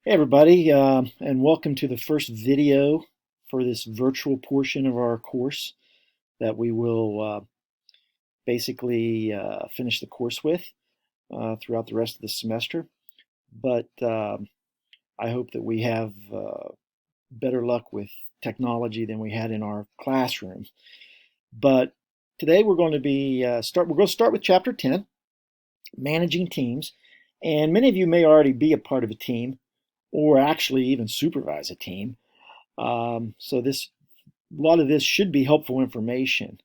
Hey everybody, and welcome to the first video for this virtual portion of our course that we will basically finish the course with throughout the rest of the semester. But I hope that we have better luck with technology than we had in our classroom. But today we're going to be we're going to start with chapter 10, managing teams. And many of you may already be a part of a team or actually even supervise a team. So a lot of this should be helpful information.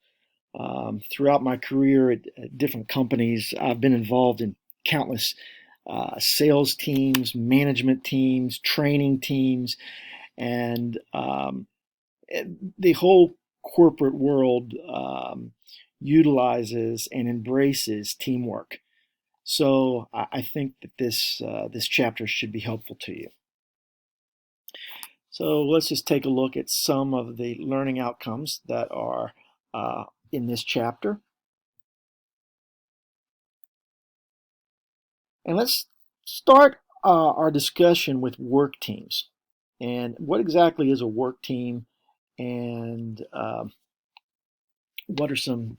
Throughout my career at different companies, I've been involved in countless sales teams, management teams, training teams, and the whole corporate world utilizes and embraces teamwork. So I think that this chapter should be helpful to you. So let's just take a look at some of the learning outcomes that are in this chapter. And let's start our discussion with work teams. And what exactly is a work team, and what are some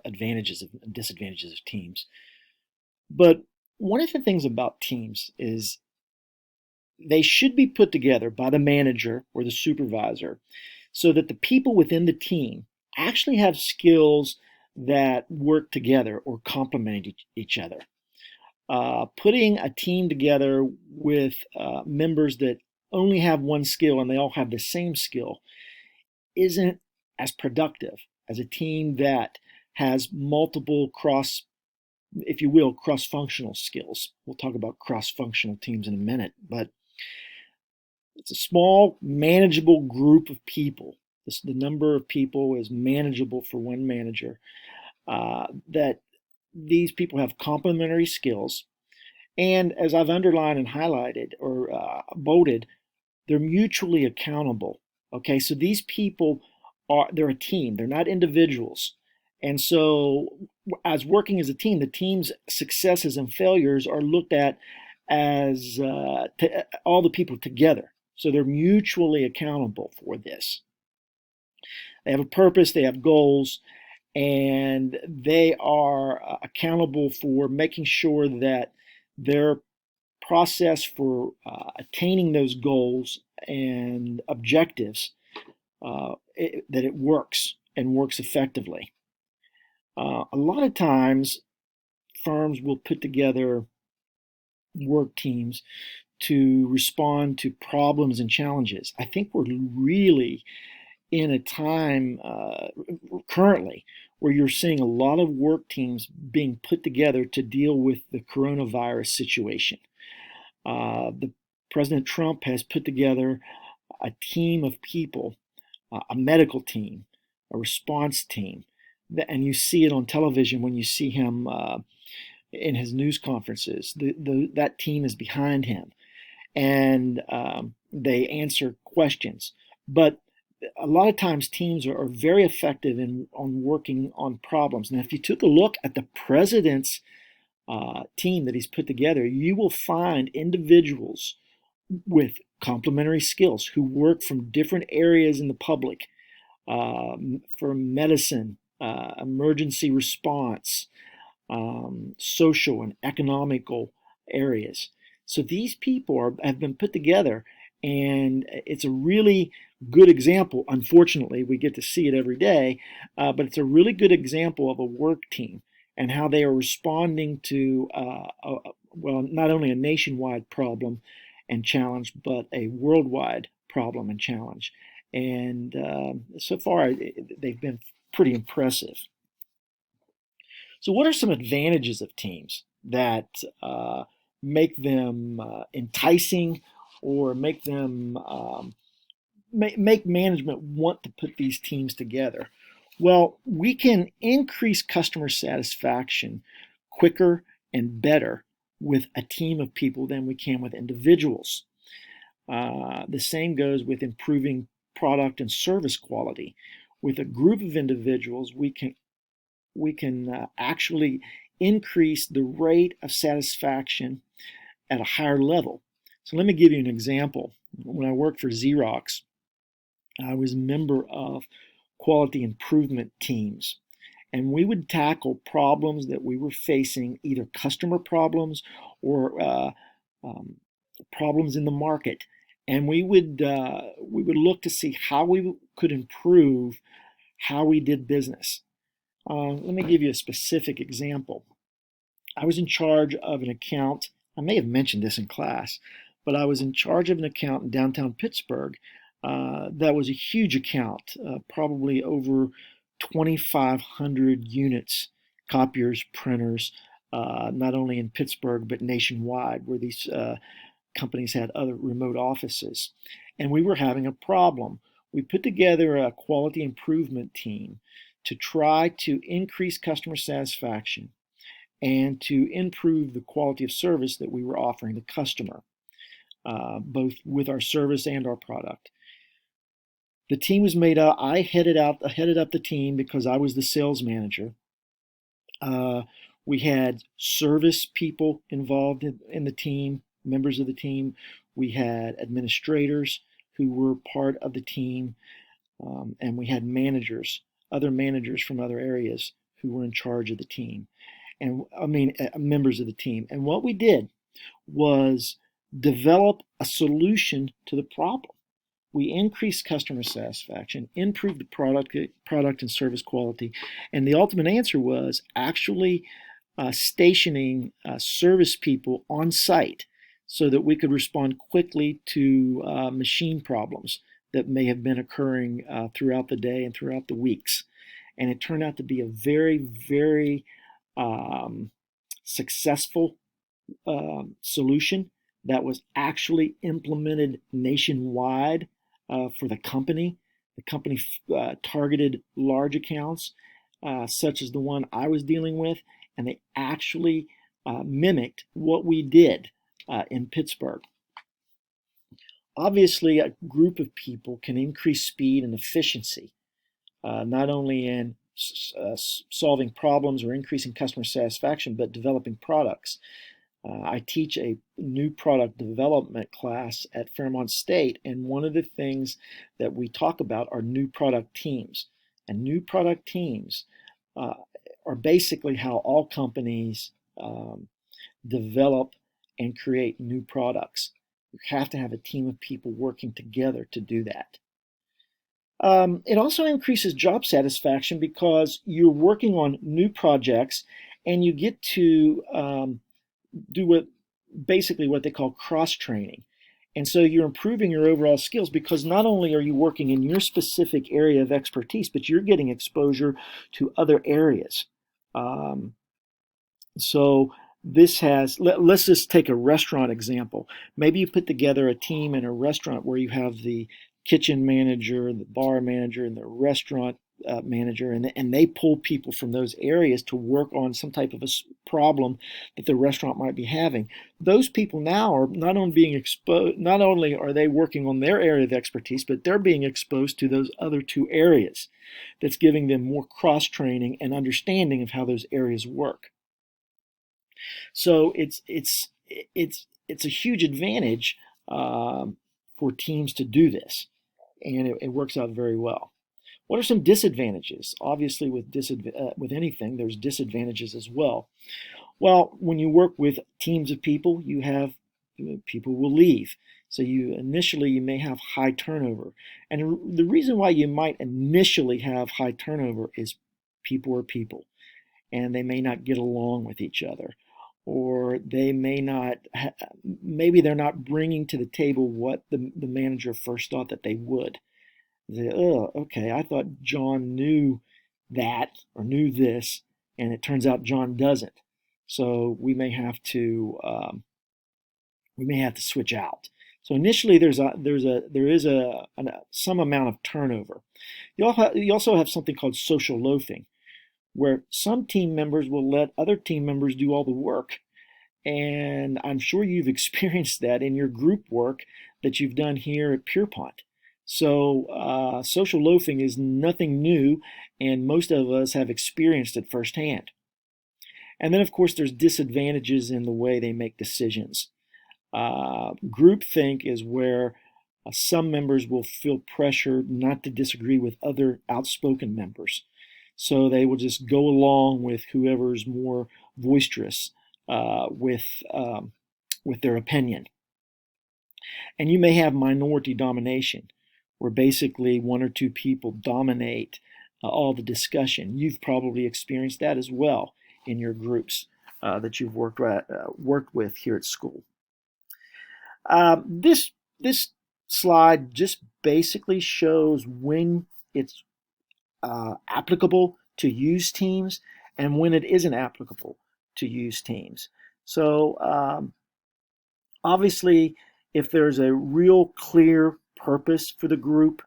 advantages and disadvantages of teams? But one of the things about teams is they should be put together by the manager or the supervisor so that the people within the team actually have skills that work together or complement each other. Putting a team together with members that only have one skill and they all have the same skill isn't as productive as a team that has multiple if you will, cross-functional skills. We'll talk about cross-functional teams in a minute, but it's a small, manageable group of people. The number of people is manageable for one manager. That these people have complementary skills, and as I've underlined and highlighted or bolded, they're mutually accountable. Okay, so these people they're a team. They're not individuals. And so, as working as a team, the team's successes and failures are looked at as all the people together. So they're mutually accountable for this. They have a purpose, they have goals, and they are accountable for making sure that their process for attaining those goals and objectives that it works and works effectively. A lot of times, firms will put together work teams to respond to problems and challenges. I think we're really in a time currently where you're seeing a lot of work teams being put together to deal with the coronavirus situation. The President Trump has put together a team of people, a medical team, a response team, and you see it on television when you see him in his news conferences. That team is behind him, and they answer questions. But a lot of times teams are very effective on working on problems. Now, if you took a look at the president's team that he's put together, you will find individuals with complementary skills who work from different areas in the public, for medicine, emergency response, social and economical areas. So these people have been put together, and it's a really good example. Unfortunately, we get to see it every day, but it's a really good example of a work team and how they are responding to, well, not only a nationwide problem and challenge, but a worldwide problem and challenge. And so far, they've been pretty impressive. So, what are some advantages of teams that make them enticing or make them make management want to put these teams together? Well, we can increase customer satisfaction quicker and better with a team of people than we can with individuals. The same goes with improving product and service quality. With a group of individuals, we can actually increase the rate of satisfaction at a higher level. So let me give you an example. When I worked for Xerox, I was a member of quality improvement teams, and we would tackle problems that we were facing, either customer problems or um, problems in the market, and we would look to see how we could improve how we did business. Let me give you a specific example. I was in charge of an account. I may have mentioned this in class, but I was in charge of an account in downtown Pittsburgh. That was a huge account, probably over 2,500 units, copiers, printers, not only in Pittsburgh but nationwide, where these companies had other remote offices. And we were having a problem. We put together a quality improvement team to try to increase customer satisfaction and to improve the quality of service that we were offering the customer, both with our service and our product. The team was made up. I headed up the team because I was the sales manager. We had service people involved in the team, members of the team. We had administrators who were part of the team, and we had managers, other managers from other areas who were in charge of the team, and members of the team. And what we did was develop a solution to the problem. We increased customer satisfaction, improved the product and service quality, and the ultimate answer was actually stationing service people on site so that we could respond quickly to machine problems that may have been occurring throughout the day and throughout the weeks. And it turned out to be a very, very successful solution that was actually implemented nationwide for the company. The company targeted large accounts, such as the one I was dealing with, and they actually mimicked what we did in Pittsburgh. Obviously, a group of people can increase speed and efficiency, not only in solving problems or increasing customer satisfaction, but developing products. I teach a new product development class at Fairmont State, and one of the things that we talk about are new product teams. And new product teams are basically how all companies develop and create new products. You have to have a team of people working together to do that. It also increases job satisfaction because you're working on new projects and you get to do what they call cross training. And so you're improving your overall skills because not only are you working in your specific area of expertise, but you're getting exposure to other areas. So let's just take a restaurant example. Maybe you put together a team in a restaurant where you have the kitchen manager, the bar manager, and the restaurant manager, and they pull people from those areas to work on some type of a problem that the restaurant might be having. Those people now are not only being exposed, not only are they working on their area of expertise, but they're being exposed to those other two areas. That's giving them more cross training and understanding of how those areas work. So it's a huge advantage for teams to do this, and it works out very well. What are some disadvantages? Obviously, with anything, there's disadvantages as well. Well, when you work with teams of people, people will leave. So initially you may have high turnover. And the reason why you might initially have high turnover is people are people, and they may not get along with each other, or they may not, maybe they're not bringing to the table what the manager first thought that they would. They say, oh, okay, I thought John knew that or knew this, and it turns out John doesn't. So we may have to switch out. So initially, there is some amount of turnover. You also have something called social loafing, where some team members will let other team members do all the work. And I'm sure you've experienced that in your group work that you've done here at Pierpont. So social loafing is nothing new, and most of us have experienced it firsthand. And then, of course, there's disadvantages in the way they make decisions. Groupthink is where some members will feel pressure not to disagree with other outspoken members. So they will just go along with whoever's more boisterous with their opinion. And you may have minority domination, where basically one or two people dominate all the discussion. You've probably experienced that as well in your groups that you've worked with here at school. This slide just basically shows when it's applicable to use teams and when it isn't applicable to use teams. So obviously, if there's a real clear purpose for the group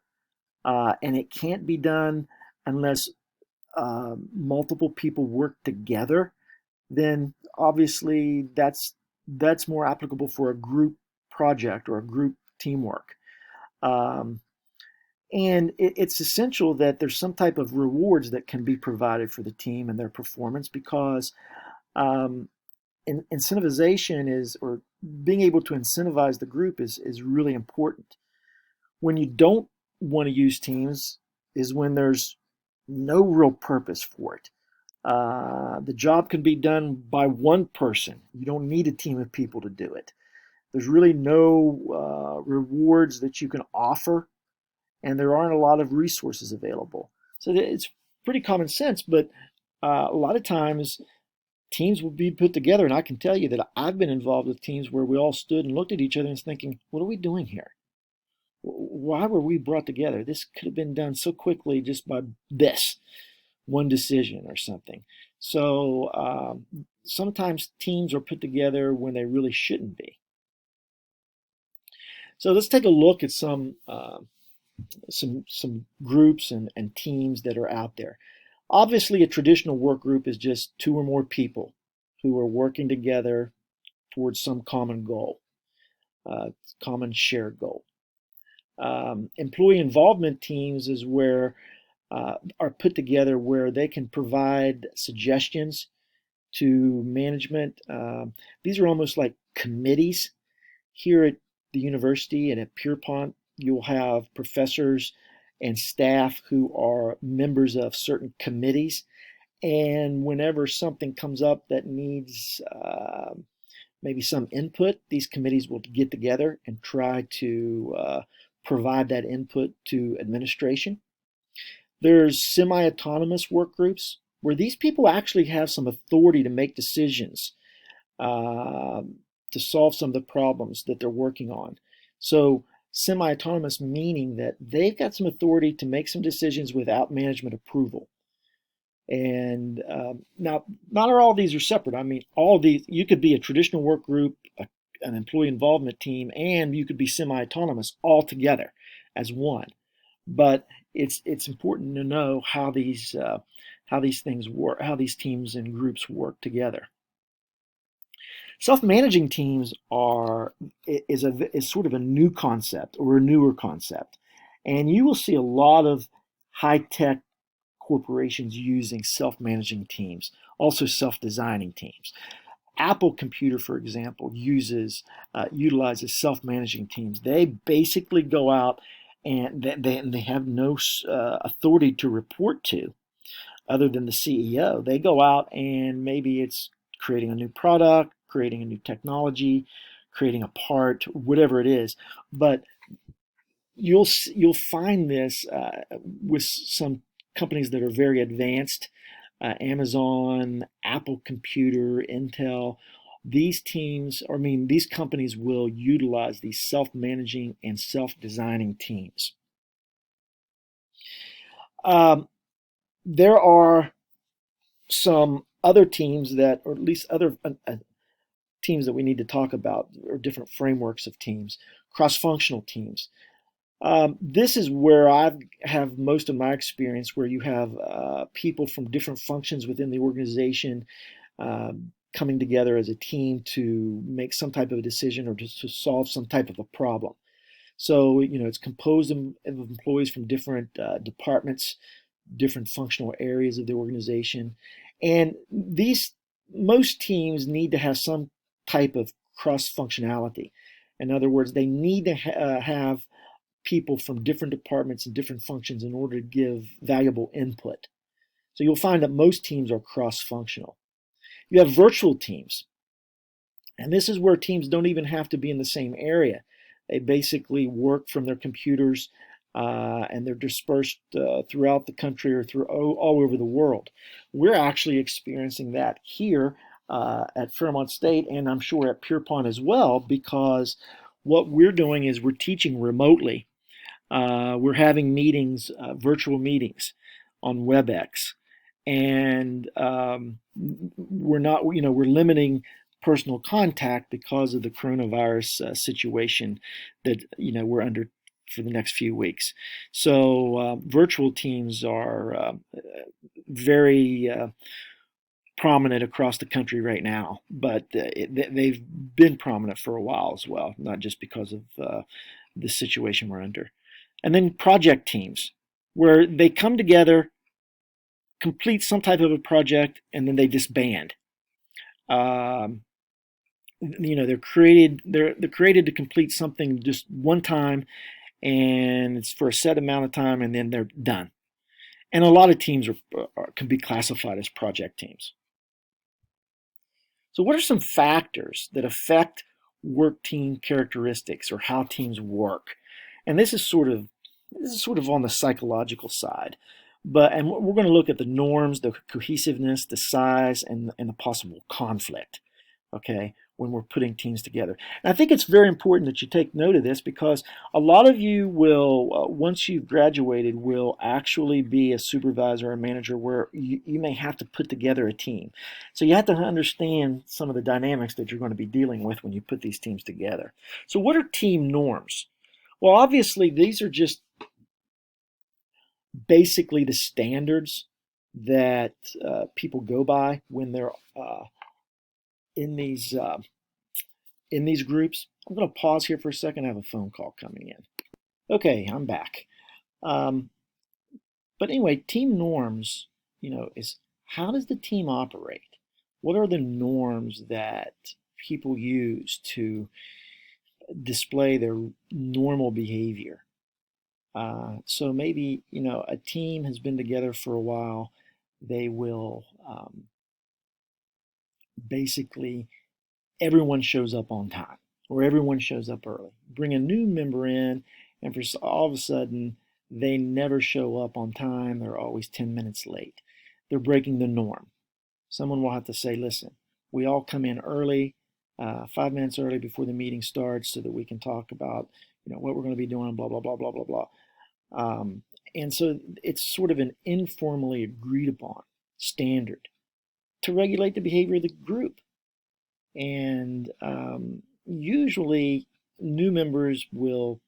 and it can't be done unless multiple people work together, then obviously that's more applicable for a group project or a group teamwork. And it's essential that there's some type of rewards that can be provided for the team and their performance, because incentivization or being able to incentivize the group is really important. When you don't want to use teams is when there's no real purpose for it. The job can be done by one person. You don't need a team of people to do it. There's really no rewards that you can offer, and there aren't a lot of resources available. So it's pretty common sense, but a lot of times teams will be put together, and I can tell you that I've been involved with teams where we all stood and looked at each other and was thinking, what are we doing here? Why were we brought together? This could have been done so quickly just by this one decision or something. So sometimes teams are put together when they really shouldn't be. So let's take a look at some groups and teams that are out there. Obviously, a traditional work group is just two or more people who are working together towards some common goal, common shared goal. Employee involvement teams is where are put together where they can provide suggestions to management. These are almost like committees. Here at the university and at Pierpont, you'll have professors and staff who are members of certain committees. And whenever something comes up that needs maybe some input, these committees will get together and try to provide that input to administration. There's semi-autonomous work groups where these people actually have some authority to make decisions to solve some of the problems that they're working on. So semi-autonomous meaning that they've got some authority to make some decisions without management approval. And now, not all of these are separate. I mean, all of these, you could be a traditional work group, an employee involvement team, and you could be semi-autonomous all together as one. But it's important to know how these things work, how these teams and groups work together. Self-managing teams is sort of a new concept or a newer concept, and you will see a lot of high-tech corporations using self-managing teams, also self-designing teams. Apple Computer, for example, utilizes self-managing teams. They basically go out and they have no authority to report to other than the CEO. They go out and maybe it's creating a new product, creating a new technology, creating a part, whatever it is. But you'll find this with some companies that are very advanced, Amazon, Apple Computer, Intel. These companies will utilize these self-managing and self-designing teams. There are some other teams that, or at least other teams that we need to talk about, or different frameworks of teams. Cross-functional teams. This is where I have most of my experience, where you have people from different functions within the organization coming together as a team to make some type of a decision or just to solve some type of a problem. So, it's composed of employees from different departments, different functional areas of the organization. And most teams need to have some type of cross-functionality. In other words, they need to have people from different departments and different functions in order to give valuable input. So you'll find that most teams are cross-functional. You have virtual teams, and this is where teams don't even have to be in the same area. They basically work from their computers, and they're dispersed throughout the country or through all over the world. We're actually experiencing that here at Fairmont State, and I'm sure at Pierpont as well, because what we're doing is we're teaching remotely. We're having meetings, virtual meetings on WebEx, and we're limiting personal contact because of the coronavirus situation that we're under for the next few weeks. So virtual teams are very prominent across the country right now, but they've been prominent for a while as well, not just because of the situation we're under. And then project teams, where they come together, complete some type of a project, and then they disband. They're created to complete something just one time, and it's for a set amount of time, and then they're done. And a lot of teams can be classified as project teams. So what are some factors that affect work team characteristics, or how teams work? And this is sort of on the psychological side. And we're going to look at the norms, the cohesiveness, the size, and the possible conflict, okay, when we're putting teams together. And I think it's very important that you take note of this, because a lot of you will, once you've graduated, will actually be a supervisor or a manager where you may have to put together a team. So you have to understand some of the dynamics that you're going to be dealing with when you put these teams together. So what are team norms? Well, obviously, these are just basically the standards that people go by when they're in these groups. I'm going to pause here for a second. I have a phone call coming in. Okay, I'm back. But anyway, team norms, is how does the team operate? What are the norms that people use to display their normal behavior? So maybe, a team has been together for a while. They will basically, everyone shows up on time, or everyone shows up early. Bring a new member in, and for all of a sudden, they never show up on time. They're always 10 minutes late. They're breaking the norm. Someone will have to say, listen, we all come in early, 5 minutes early before the meeting starts, so that we can talk about, what we're going to be doing, blah, blah, blah, blah, blah, blah. And so it's sort of an informally agreed upon standard to regulate the behavior of the group. And usually new members will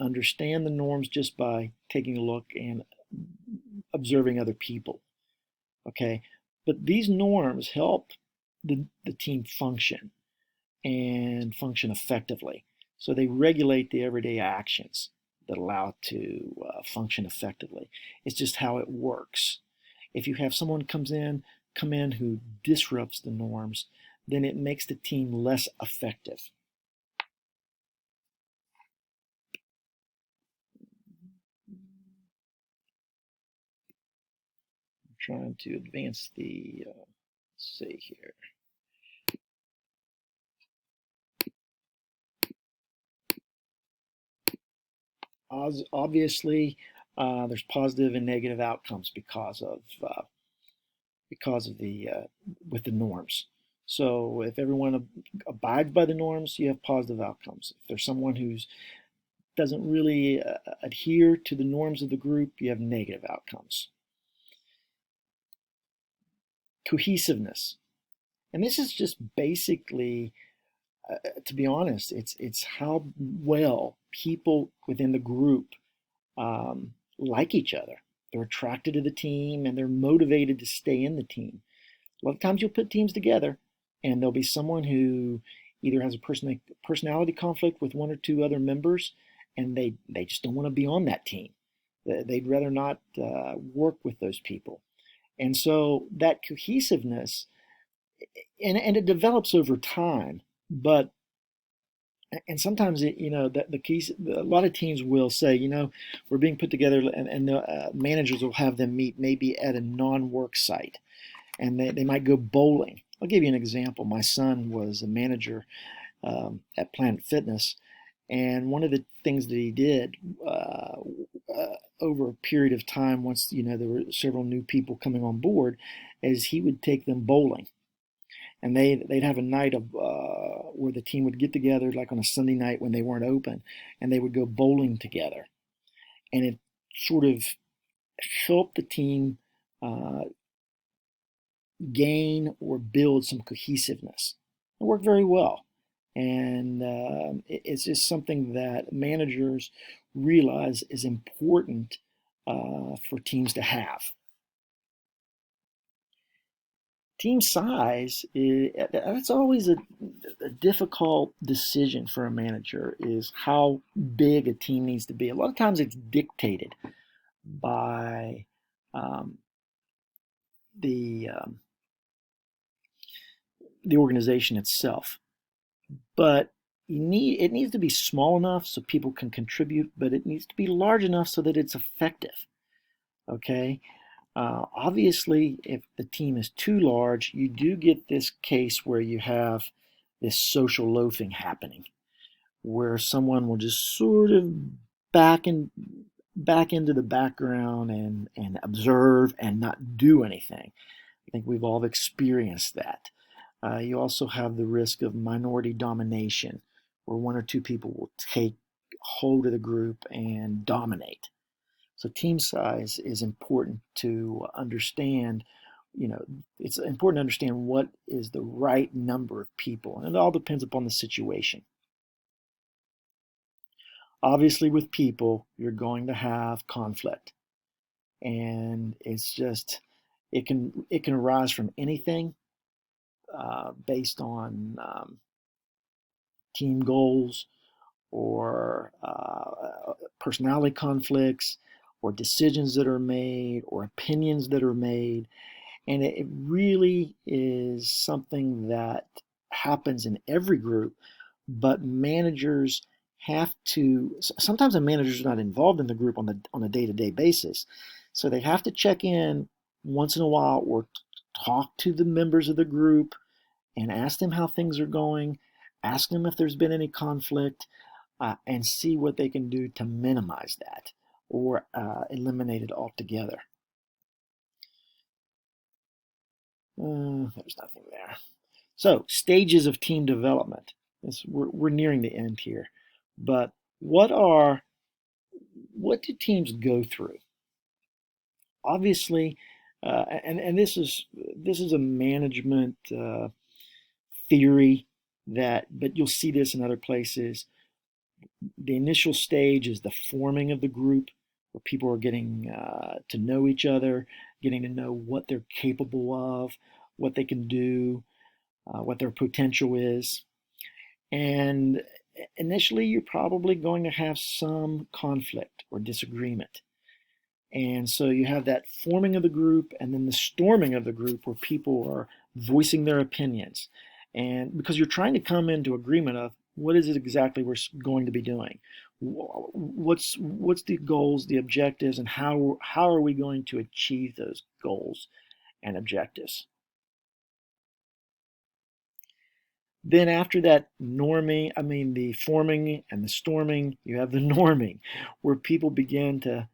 understand the norms just by taking a look and observing other people. Okay, but these norms help the team function and function effectively. So they regulate the everyday actions that allow it to function effectively. It's just how it works. If you have someone come in who disrupts the norms, then it makes the team less effective. I'm trying to advance the, let's see here. Obviously, there's positive and negative outcomes because of with the norms. So if everyone abides by the norms, you have positive outcomes. If there's someone who doesn't really adhere to the norms of the group, you have negative outcomes. Cohesiveness, and this is just basically, to be honest, it's how well people within the group like each other. They're attracted to the team, and they're motivated to stay in the team. A lot of times you'll put teams together, and there'll be someone who either has a personality conflict with one or two other members, and they just don't want to be on that team. They'd rather not work with those people. And so that cohesiveness, and it develops over time, but And sometimes the keys, a lot of teams will say, we're being put together, and the managers will have them meet maybe at a non-work site, and they might go bowling. I'll give you an example. My son was a manager at Planet Fitness, and one of the things that he did over a period of time, once there were several new people coming on board, is he would take them bowling, and they'd have a night of where the team would get together, like on a Sunday night when they weren't open, and they would go bowling together, and it sort of helped the team uh, gain or build some cohesiveness. It worked very well, and it's just something that managers realize is important for teams to have. Team size that's always a difficult decision for a manager, is how big a team needs to be. A lot of times it's dictated by um, the um, the organization itself, but it needs to be small enough so people can contribute, but it needs to be large enough so that it's effective. Okay. Obviously, if the team is too large, you do get this case where you have this social loafing happening, where someone will just sort of back in back into the background and observe and not do anything. I think we've all experienced that. You also have the risk of minority domination, where one or two people will take hold of the group and dominate. So team size is important to understand. It's important to understand what is the right number of people, and it all depends upon the situation. Obviously, with people, you're going to have conflict, and it can arise from anything based on team goals, or personality conflicts, or decisions that are made, or opinions that are made. And it really is something that happens in every group, but managers have to, sometimes a manager is not involved in the group on a day-to-day basis. So they have to check in once in a while, or talk to the members of the group and ask them how things are going, ask them if there's been any conflict, and see what they can do to minimize that, or eliminate it altogether. There's nothing there. So, stages of team development. We're nearing the end here, but what do teams go through? Obviously, and this is a management theory, but you'll see this in other places. The initial stage is the forming of the group, where people are getting to know each other, getting to know what they're capable of, what they can do, what their potential is. And initially, you're probably going to have some conflict or disagreement. And so you have that forming of the group, and then the storming of the group, where people are voicing their opinions. And because you're trying to come into agreement of what is it exactly we're going to be doing, what's the goals, the objectives, and how are we going to achieve those goals and objectives. Then after that the forming and the storming, you have the norming, where people begin to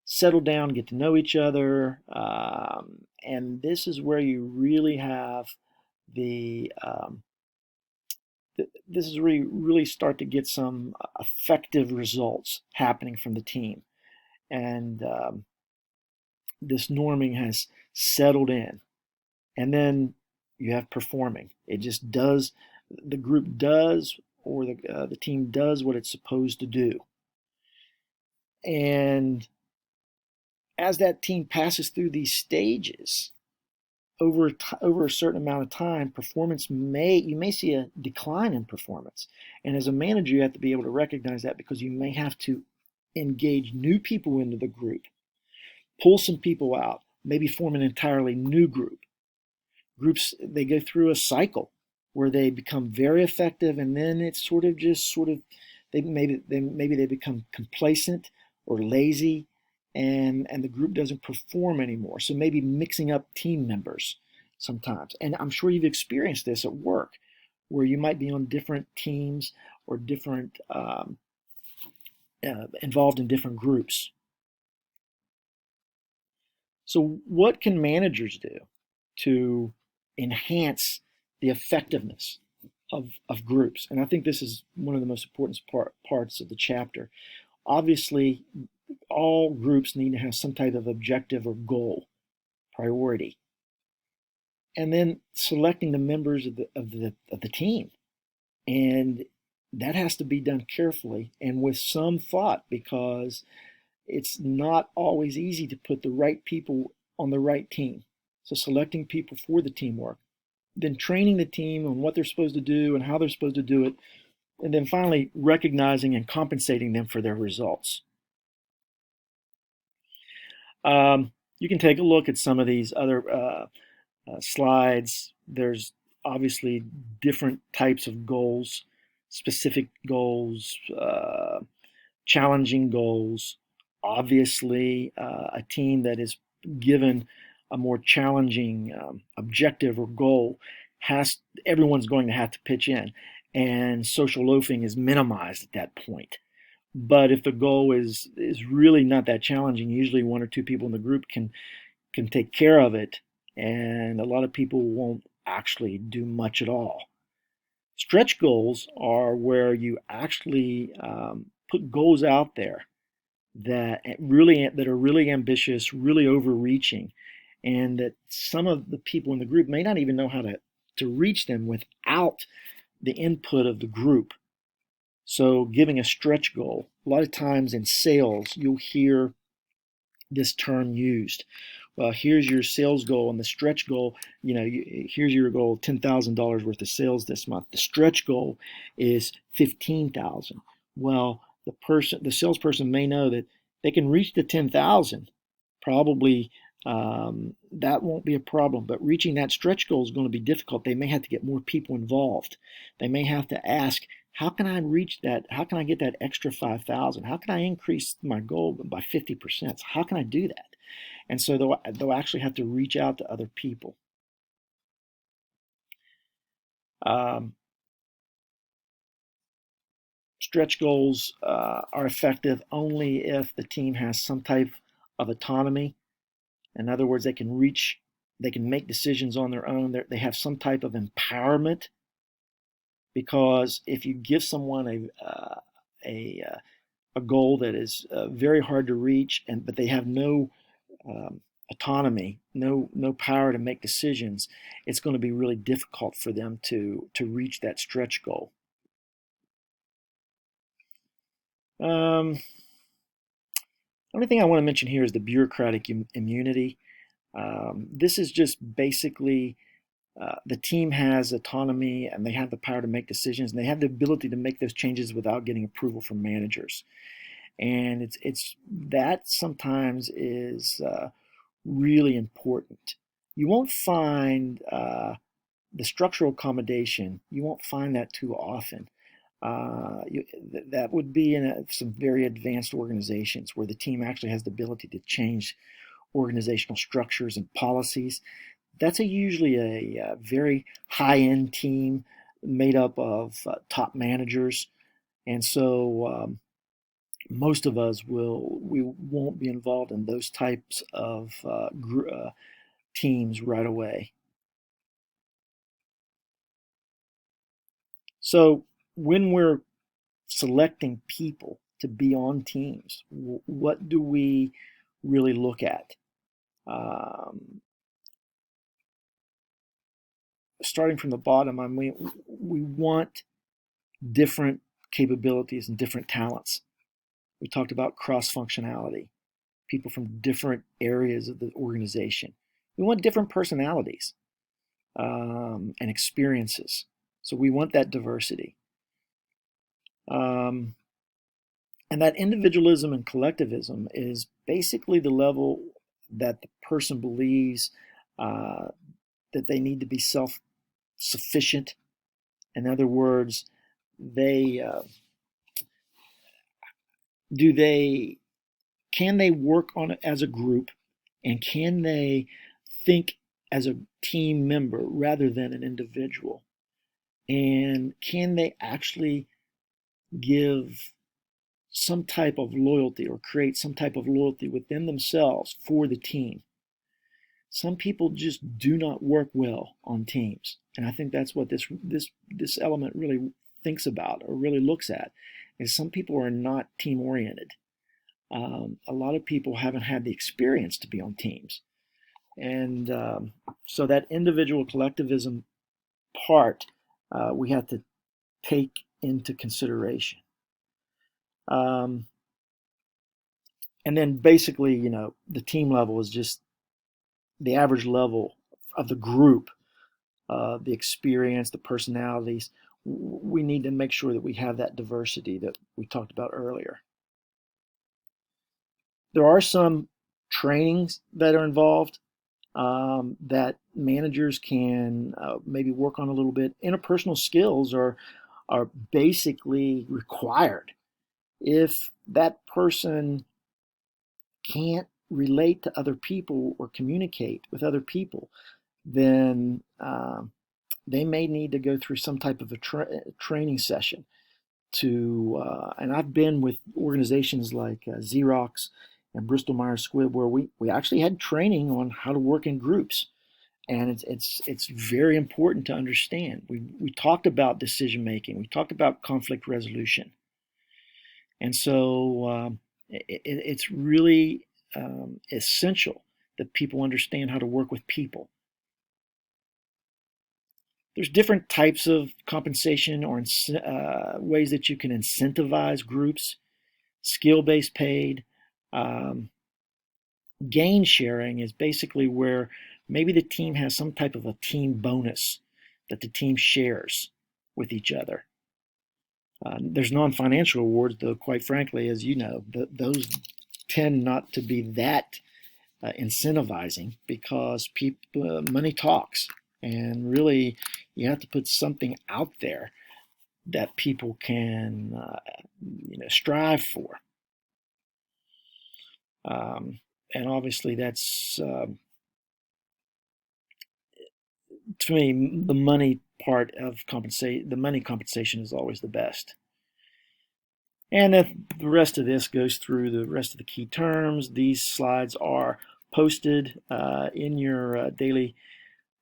settle down, get to know each other, and this is where you really have the this is where you really start to get some effective results happening from the team, and this norming has settled in, and then you have performing. It just does, the group does, or the team does what it's supposed to do, and as that team passes through these stages, over a certain amount of time, you may see a decline in performance. And as a manager, you have to be able to recognize that, because you may have to engage new people into the group, pull some people out, maybe form an entirely new group. Groups, they go through a cycle. where they become very effective, and then it's sort of maybe they become complacent or lazy, and the group doesn't perform anymore. So maybe mixing up team members sometimes. And I'm sure you've experienced this at work, where you might be on different teams or different involved in different groups. So what can managers do to enhance the effectiveness of groups? And I think this is one of the most important parts of the chapter. Obviously, all groups need to have some type of objective or goal, priority, and then selecting the members of the team. And that has to be done carefully and with some thought, because it's not always easy to put the right people on the right team. So selecting people for the teamwork, then training the team on what they're supposed to do and how they're supposed to do it, and then finally recognizing and compensating them for their results. You can take a look at some of these other slides. There's obviously different types of goals, specific goals, challenging goals. Obviously, a team that is given a more challenging objective or goal everyone's going to have to pitch in, and social loafing is minimized at that point. But if the goal is really not that challenging, usually one or two people in the group can take care of it, and a lot of people won't actually do much at all. Stretch goals are where you actually put goals out there that are really ambitious, really overreaching, and that some of the people in the group may not even know how to reach them without the input of the group. So giving a stretch goal, a lot of times in sales, you'll hear this term used. Well, here's your sales goal, and the stretch goal, here's your goal, $10,000 worth of sales this month. The stretch goal is $15,000. Well, the salesperson may know that they can reach the 10,000. Probably that won't be a problem, but reaching that stretch goal is going to be difficult. They may have to get more people involved. They may have to ask, how can I reach that? How can I get that extra 5,000? How can I increase my goal by 50%? How can I do that? And so they'll actually have to reach out to other people. Stretch goals are effective only if the team has some type of autonomy. In other words, they can make decisions on their own. They have some type of empowerment, because if you give someone a goal that is very hard to reach, but they have no autonomy, no power to make decisions, it's going to be really difficult for them to reach that stretch goal. Only thing I want to mention here is the bureaucratic immunity. This is just basically the team has autonomy, and they have the power to make decisions, and they have the ability to make those changes without getting approval from managers. And it's that sometimes is really important. You won't find the structural accommodation. You won't find that too often. That would be in some very advanced organizations where the team actually has the ability to change organizational structures and policies. That's usually a very high-end team made up of top managers, and so most of us we won't be involved in those types of teams right away. So when we're selecting people to be on teams, what do we really look at? Starting from the bottom, I mean, we want different capabilities and different talents. We talked about cross-functionality, people from different areas of the organization. We want different personalities and experiences. So we want that diversity. And that individualism and collectivism is basically the level that the person believes that they need to be self-sufficient In other words, they do they can they work on it as a group, and can they think as a team member rather than an individual? And can they actually give some type of loyalty or create some type of loyalty within themselves for the team? Some people just do not work well on teams, and I think that's what this element really thinks about or really looks at. Is some people are not team oriented. A lot of people haven't had the experience to be on teams, and so that individual collectivism part we have to take into consideration. And then basically, the team level is just the average level of the group, the experience, the personalities. We need to make sure that we have that diversity that we talked about earlier. There are some trainings that are involved that managers can maybe work on a little bit. Interpersonal skills are basically required. If that person can't relate to other people or communicate with other people, then they may need to go through some type of a training session to, and I've been with organizations like Xerox and Bristol Myers Squibb where we actually had training on how to work in groups. And it's very important to understand. We talked about decision making. We talked about conflict resolution. And so it's really essential that people understand how to work with people. There's different types of compensation or ways that you can incentivize groups. Skill-based paid. Gain sharing is basically where maybe the team has some type of a team bonus that the team shares with each other. There's non-financial awards, though, quite frankly, as you know, those tend not to be that incentivizing because money talks. And really, you have to put something out there that people can strive for. And obviously, that's, to me, the money part of compensation. The money compensation is always the best. And if the rest of this goes through the rest of the key terms, these slides are posted in your daily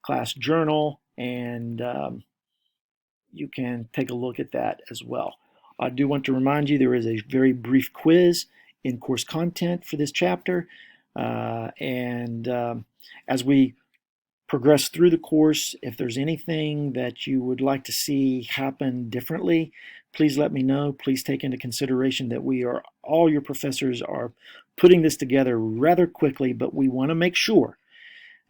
class journal, and you can take a look at that as well. I do want to remind you there is a very brief quiz in course content for this chapter, and as we progress through the course, if there's anything that you would like to see happen differently, please let me know. Please take into consideration that all your professors are putting this together rather quickly, but we want to make sure,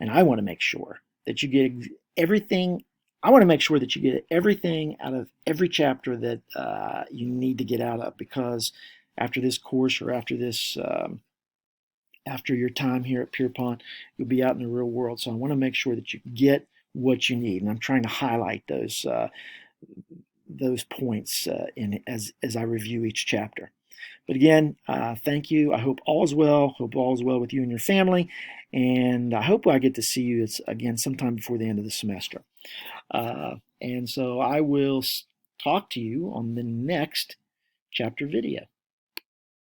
and I want to make sure, that you get everything. I want to make sure that you get everything out of every chapter that you need to get out of, because after this course or after your time here at Pierpont, you'll be out in the real world. So I want to make sure that you get what you need, and I'm trying to highlight those points as I review each chapter. But again, thank you. I hope all is well. Hope all is well with you and your family, and I hope I get to see you again sometime before the end of the semester. And so I will talk to you on the next chapter video.